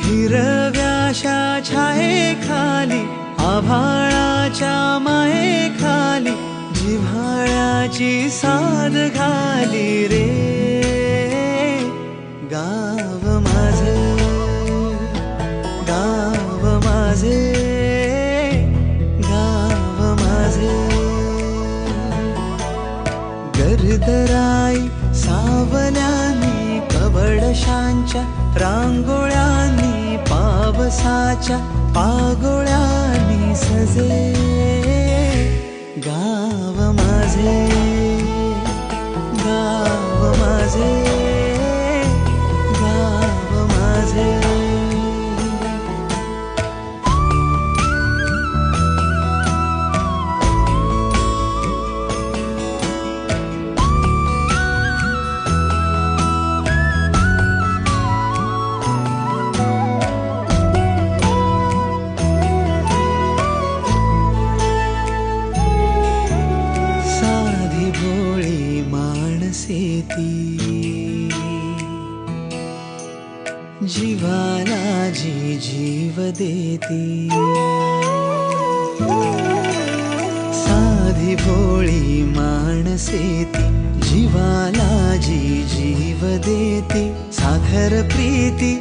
हिरव्याशा छायेखाली आभाळाच्या मायेखाली जिव्हाळ्याची साद घाली रे गाव माझे, गाव माझे, गाव माझे. गर्दराई सावल्यानी कवडशांच्या रांगोळ्यांनी पावसाच्या पागोळ्यांनी सजे गाव माझे, गाव माझे, गाव माझे. भोळी माणसे ती जीवाला जी जीव देती. साधी भोळी माणसे ती जीवाला जी जीव देती. साखर प्रीती